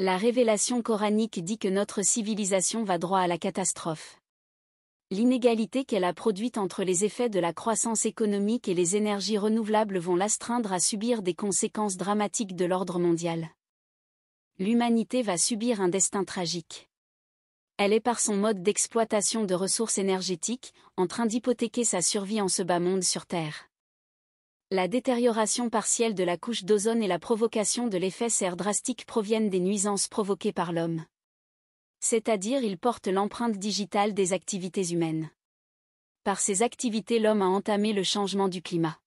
La révélation coranique dit que notre civilisation va droit à la catastrophe. L'inégalité qu'elle a produite entre les effets de la croissance économique et les énergies renouvelables vont l'astreindre à subir des conséquences dramatiques de l'ordre mondial. L'humanité va subir un destin tragique. Elle est par son mode d'exploitation de ressources énergétiques, en train d'hypothéquer sa survie en ce bas monde sur Terre. La détérioration partielle de la couche d'ozone et la provocation de l'effet serre drastique proviennent des nuisances provoquées par l'homme. C'est-à-dire il porte l'empreinte digitale des activités humaines. Par ces activités l'homme a entamé le changement du climat.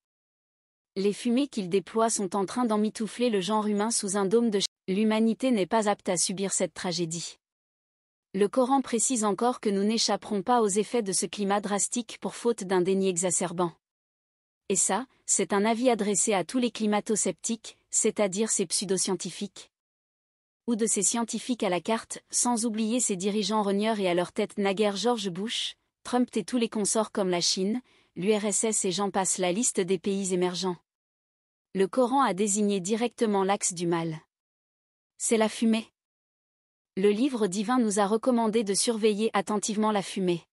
Les fumées qu'il déploie sont en train d'emmitoufler le genre humain sous un dôme de L'humanité n'est pas apte à subir cette tragédie. Le Coran précise encore que nous n'échapperons pas aux effets de ce climat drastique pour faute d'un déni exacerbant. Et ça, c'est un avis adressé à tous les climato-sceptiques, c'est-à-dire ces pseudo-scientifiques. Ou de ces scientifiques à la carte, sans oublier ces dirigeants rogneurs et à leur tête naguère George Bush, Trump et tous les consorts comme la Chine, l'URSS et j'en passe la liste des pays émergents. Le Coran a désigné directement l'axe du mal. C'est la fumée. Le livre divin nous a recommandé de surveiller attentivement la fumée.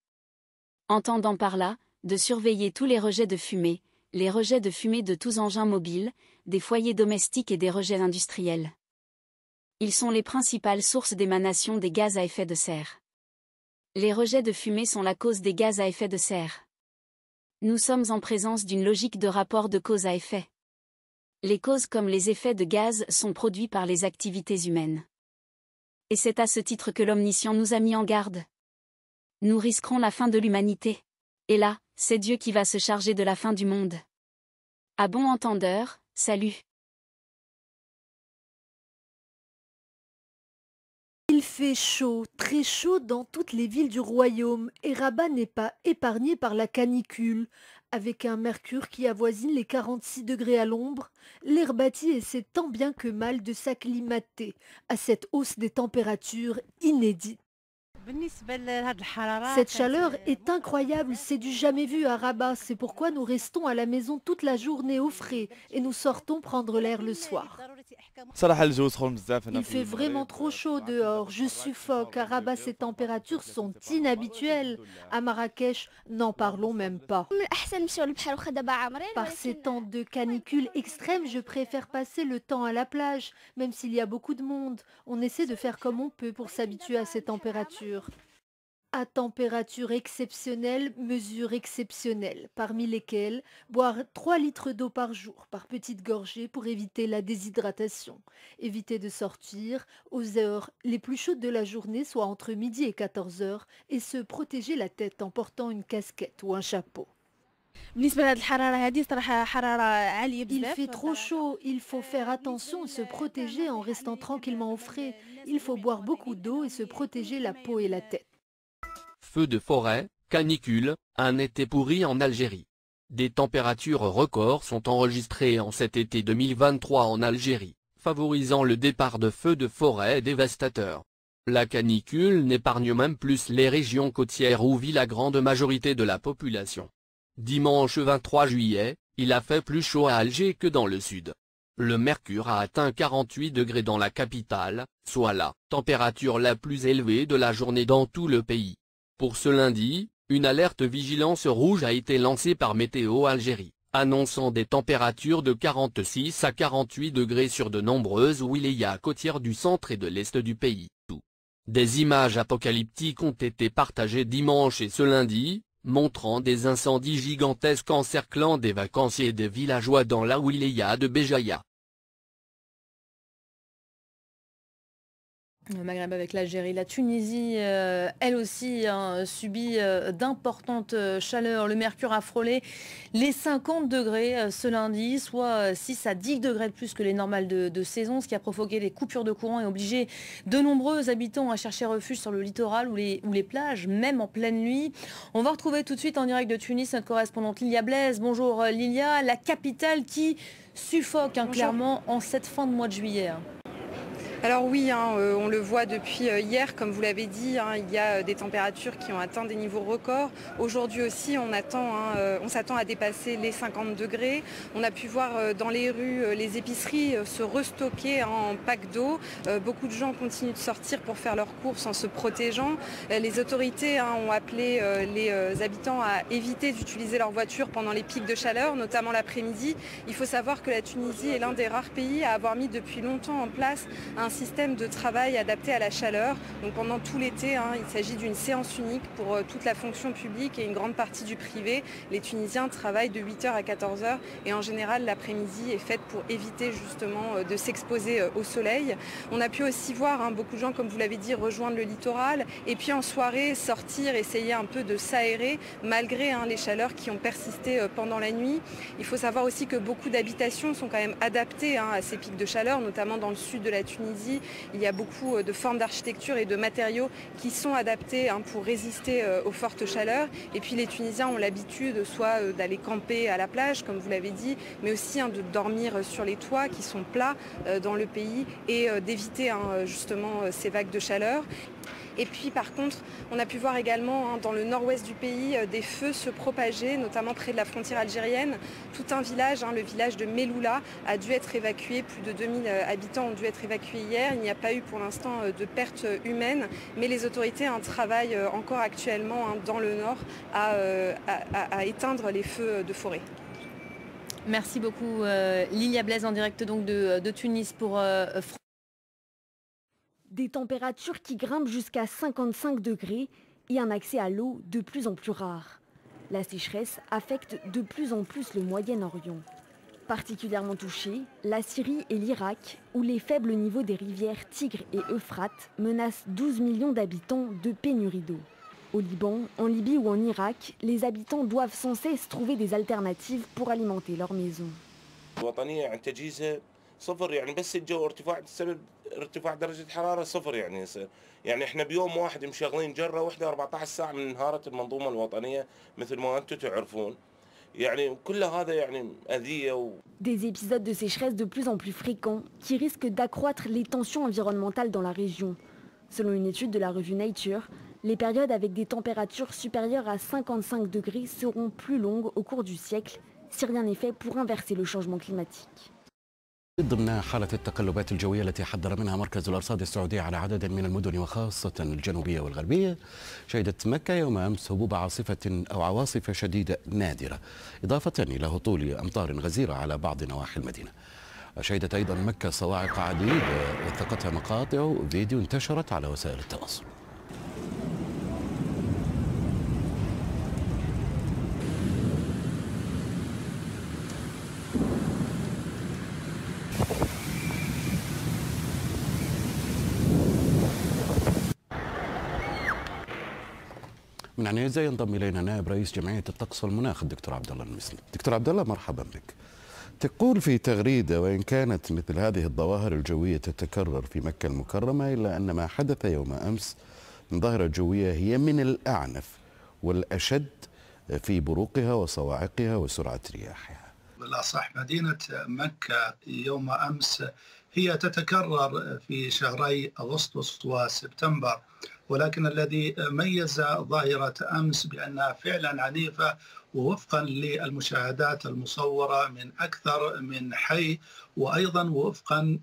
Entendant par là, de surveiller tous les rejets de fumée, les rejets de fumée de tous engins mobiles, des foyers domestiques et des rejets industriels. Ils sont les principales sources d'émanation des gaz à effet de serre. Les rejets de fumée sont la cause des gaz à effet de serre. Nous sommes en présence d'une logique de rapport de cause à effet. Les causes comme les effets de gaz sont produits par les activités humaines. Et c'est à ce titre que l'Omniscient nous a mis en garde. Nous risquerons la fin de l'humanité. Et là, c'est Dieu qui va se charger de la fin du monde. À bon entendeur, salut. Il fait chaud, très chaud dans toutes les villes du royaume, et Rabat n'est pas épargné par la canicule. Avec un mercure qui avoisine les 46 degrés à l'ombre, l'air bâti essaie tant bien que mal de s'acclimater à cette hausse des températures inédite. Cette chaleur est incroyable, c'est du jamais vu à Rabat, c'est pourquoi nous restons à la maison toute la journée au frais et nous sortons prendre l'air le soir. Il fait vraiment trop chaud dehors, je suffoque. À Rabat, ces températures sont inhabituelles. À Marrakech, n'en parlons même pas. Par ces temps de canicule extrême, je préfère passer le temps à la plage, même s'il y a beaucoup de monde. On essaie de faire comme on peut pour s'habituer à ces températures. À température exceptionnelle, mesures exceptionnelles, parmi lesquelles boire 3 litres d'eau par jour, par petites gorgées pour éviter la déshydratation. Éviter de sortir aux heures les plus chaudes de la journée, soit entre midi et 14 heures, et se protéger la tête en portant une casquette ou un chapeau. Il fait trop chaud, il faut faire attention et se protéger en restant tranquillement au frais. Il faut boire beaucoup d'eau et se protéger la peau et la tête. Feux de forêt, canicule, un été pourri en Algérie. Des températures records sont enregistrées en cet été 2023 en Algérie, favorisant le départ de feux de forêt dévastateurs. La canicule n'épargne même plus les régions côtières où vit la grande majorité de la population. Dimanche 23 juillet, il a fait plus chaud à Alger que dans le sud. Le mercure a atteint 48 degrés dans la capitale, soit la température la plus élevée de la journée dans tout le pays. Pour ce lundi, une alerte vigilance rouge a été lancée par Météo Algérie, annonçant des températures de 46 à 48 degrés sur de nombreuses wilayas côtières du centre et de l'est du pays. Des images apocalyptiques ont été partagées dimanche et ce lundi, montrant des incendies gigantesques encerclant des vacanciers et des villageois dans la wilaya de Béjaïa. Le Maghreb avec l'Algérie, la Tunisie, elle aussi subit d'importantes chaleurs. Le mercure a frôlé les 50 degrés ce lundi, soit 6 à 10 degrés de plus que les normales de saison, ce qui a provoqué des coupures de courant et obligé de nombreux habitants à chercher refuge sur le littoral ou les plages, même en pleine nuit. On va retrouver tout de suite en direct de Tunis notre correspondante Lilia Blaise. Bonjour Lilia, la capitale qui suffoque clairement en cette fin de mois de juillet. Alors oui, on le voit depuis hier, comme vous l'avez dit, il y a des températures qui ont atteint des niveaux records. Aujourd'hui aussi, on s'attend à dépasser les 50 degrés. On a pu voir dans les rues les épiceries se restocker en packs d'eau. Beaucoup de gens continuent de sortir pour faire leurs courses en se protégeant. Les autorités ont appelé les habitants à éviter d'utiliser leur voiture pendant les pics de chaleur, notamment l'après-midi. Il faut savoir que la Tunisie est l'un des rares pays à avoir mis depuis longtemps en place un système de travail adapté à la chaleur. Donc pendant tout l'été, il s'agit d'une séance unique pour toute la fonction publique et une grande partie du privé. Les Tunisiens travaillent de 8h à 14h et en général l'après-midi est faite pour éviter justement de s'exposer au soleil. On a pu aussi voir beaucoup de gens, comme vous l'avez dit, rejoindre le littoral et puis en soirée sortir, essayer un peu de s'aérer malgré les chaleurs qui ont persisté pendant la nuit. Il faut savoir aussi que beaucoup d'habitations sont quand même adaptées à ces pics de chaleur, notamment dans le sud de la Tunisie. Il y a beaucoup de formes d'architecture et de matériaux qui sont adaptés pour résister aux fortes chaleurs. Et puis les Tunisiens ont l'habitude soit d'aller camper à la plage, comme vous l'avez dit, mais aussi de dormir sur les toits qui sont plats dans le pays et d'éviter justement ces vagues de chaleur. Et puis par contre, on a pu voir également dans le nord-ouest du pays des feux se propager, notamment près de la frontière algérienne. Tout un village, le village de Meloula, a dû être évacué. Plus de 2000 habitants ont dû être évacués hier. Il n'y a pas eu pour l'instant de pertes humaines, mais les autorités travaillent encore actuellement dans le nord à éteindre les feux de forêt. Merci beaucoup Lilia Blaise en direct donc de Tunis pour Des températures qui grimpent jusqu'à 55 degrés et un accès à l'eau de plus en plus rare. La sécheresse affecte de plus en plus le Moyen-Orient. Particulièrement touchés, la Syrie et l'Irak, où les faibles niveaux des rivières Tigre et Euphrate menacent 12 millions d'habitants de pénurie d'eau. Au Liban, en Libye ou en Irak, les habitants doivent sans cesse trouver des alternatives pour alimenter leur maison. صفر يعني بس الجو ارتفاع بسبب ارتفاع درجة حرارة صفر يعني يصير يعني احنا بيوم واحد مشغلين جرة واحدة 14 ساعة من انهارت المنظومة الوطنية مثل ما انتم تعرفون يعني كل هذا يعني أذية. Des épisodes de sécheresse de plus en plus fréquents qui risquent d'accroître les tensions environnementales dans la région. Selon une étude de la revue Nature, les périodes avec des températures supérieures à 55 degrés seront plus longues au cours du siècle si rien n'est fait pour inverser le changement climatique. ضمن حالة التقلبات الجوية التي حذر منها مركز الأرصاد السعودي على عدد من المدن وخاصة الجنوبية والغربية، شهدت مكة يوم أمس هبوب عاصفة أو عواصف شديدة نادرة، إضافة إلى هطول أمطار غزيرة على بعض نواحي المدينة. شهدت أيضا مكة صواعق عديدة وثقتها مقاطع فيديو انتشرت على وسائل التواصل. من عنيزة ينضم إلينا نائب رئيس جمعية الطقس والمناخ الدكتور عبد الله المسلم. دكتور عبد الله مرحبا بك. تقول في تغريدة: وإن كانت مثل هذه الظواهر الجوية تتكرر في مكة المكرمة إلا أن ما حدث يوم أمس من ظاهرة جوية هي من الأعنف والأشد في بروقها وصواعقها وسرعة رياحها. بالأصح مدينة مكة يوم أمس هي تتكرر في شهري أغسطس وسبتمبر، ولكن الذي ميز ظاهرة أمس بأنها فعلا عنيفة ووفقا للمشاهدات المصورة من أكثر من حي، وأيضا وفقا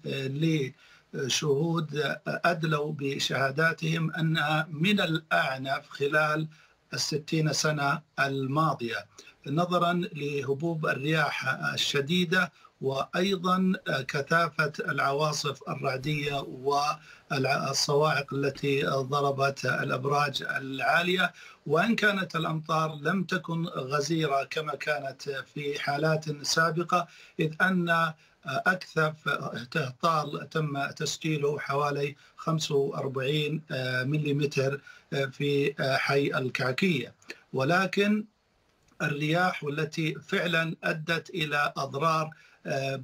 لشهود أدلوا بشهاداتهم أنها من الأعنف خلال 60 سنة الماضية، نظرا لهبوب الرياح الشديدة وأيضا كثافة العواصف الرعدية والصواعق التي ضربت الأبراج العالية. وإن كانت الأمطار لم تكن غزيرة كما كانت في حالات سابقة، إذ أن أكثف هطال تم تسجيله حوالي 45 ملم في حي الكعكية، ولكن الرياح والتي فعلا أدت إلى أضرار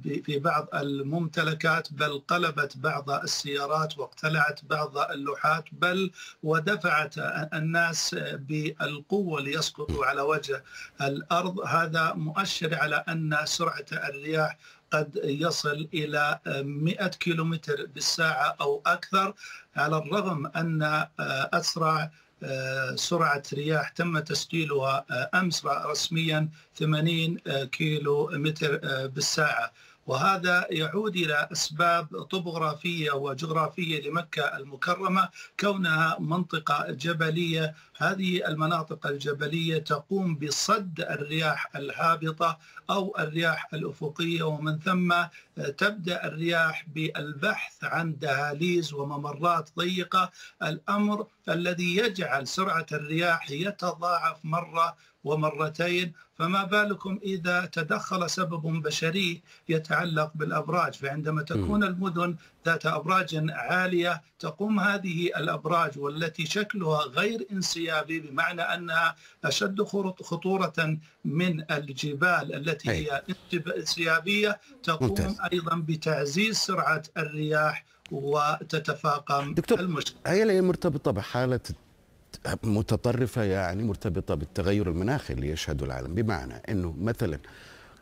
في بعض الممتلكات، بل قلبت بعض السيارات واقتلعت بعض اللوحات، بل ودفعت الناس بالقوة ليسقطوا على وجه الأرض. هذا مؤشر على أن سرعة الرياح قد يصل إلى 100 كيلومتر بالساعة أو أكثر، على الرغم أن أسرع سرعة رياح تم تسجيلها أمس رسميا 80 كيلومتر بالساعة. وهذا يعود إلى أسباب طبوغرافية وجغرافية لمكة المكرمة، كونها منطقة جبلية. هذه المناطق الجبلية تقوم بصد الرياح الهابطة أو الرياح الأفقية، ومن ثم تبدأ الرياح بالبحث عن دهاليز وممرات ضيقة، الأمر الذي يجعل سرعة الرياح يتضاعف مرة ومرتين. فما بالكم إذا تدخل سبب بشري يتعلق بالأبراج، فعندما تكون المدن ذات أبراج عالية تقوم هذه الأبراج والتي شكلها غير انسيابي، بمعنى أنها أشد خطورة من الجبال التي هي انسيابية، تقوم أيضا بتعزيز سرعة الرياح وتتفاقم المشكلة. هي مرتبطة بحالة متطرفة، يعني مرتبطة بالتغير المناخي اللي يشهده العالم، بمعنى أنه مثلا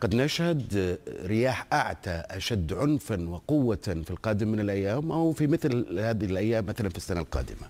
قد نشهد رياح أعتى أشد عنفا وقوة في القادم من الأيام، أو في مثل هذه الأيام مثلا في السنة القادمة.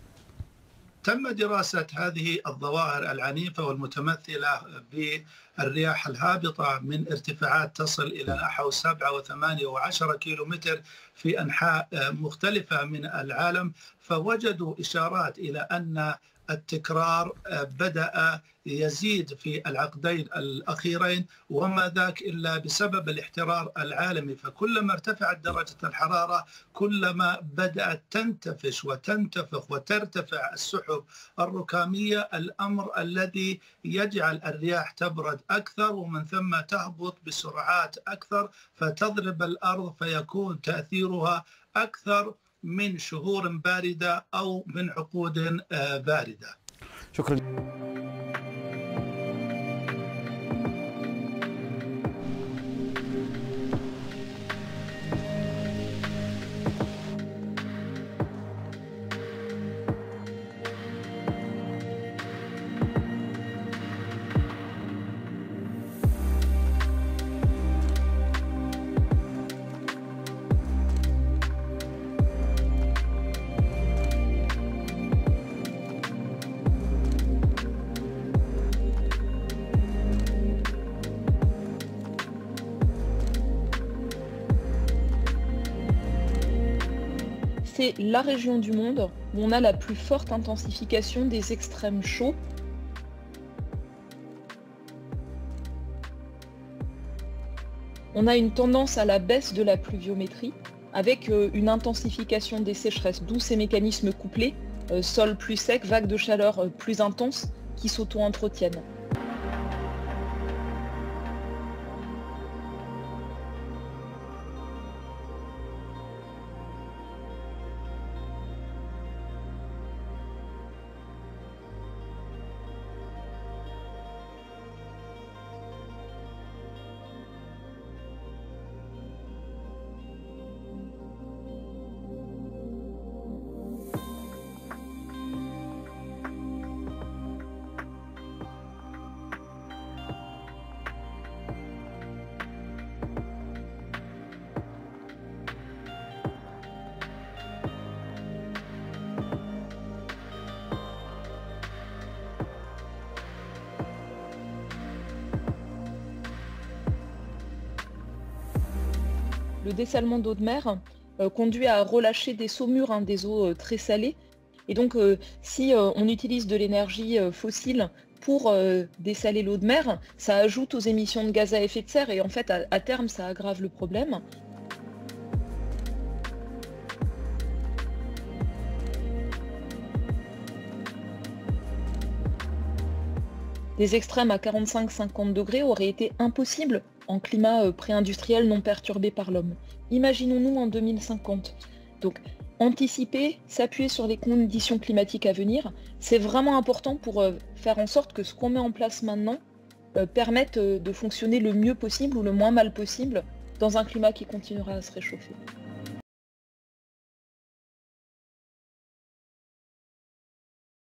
تم دراسة هذه الظواهر العنيفة والمتمثلة بالرياح الهابطة من ارتفاعات تصل إلى نحو 7 و8 و10 كيلومتر في أنحاء مختلفة من العالم، فوجدوا إشارات إلى أن التكرار بدأ يزيد في العقدين الأخيرين، وما ذاك إلا بسبب الاحترار العالمي. فكلما ارتفعت درجة الحرارة كلما بدأت تنتفش وتنتفخ وترتفع السحب الركامية، الأمر الذي يجعل الرياح تبرد أكثر ومن ثم تهبط بسرعات أكثر فتضرب الأرض، فيكون تأثيرها أكثر من شهور باردة أو من عقود باردة. شكرا. C'est la région du monde où on a la plus forte intensification des extrêmes chauds. On a une tendance à la baisse de la pluviométrie avec une intensification des sécheresses, d'où ces mécanismes couplés, sol plus sec, vagues de chaleur plus intenses qui s'auto-entretiennent. Le dessalement d'eau de mer conduit à relâcher des saumures, des eaux très salées. Et donc, si on utilise de l'énergie fossile pour dessaler l'eau de mer, ça ajoute aux émissions de gaz à effet de serre et en fait, à terme, ça aggrave le problème. Des extrêmes à 45-50 degrés auraient été impossibles en climat pré-industriel non perturbé par l'homme. Imaginons-nous en 2050. Donc, anticiper, s'appuyer sur les conditions climatiques à venir, c'est vraiment important pour faire en sorte que ce qu'on met en place maintenant permette de fonctionner le mieux possible ou le moins mal possible dans un climat qui continuera à se réchauffer.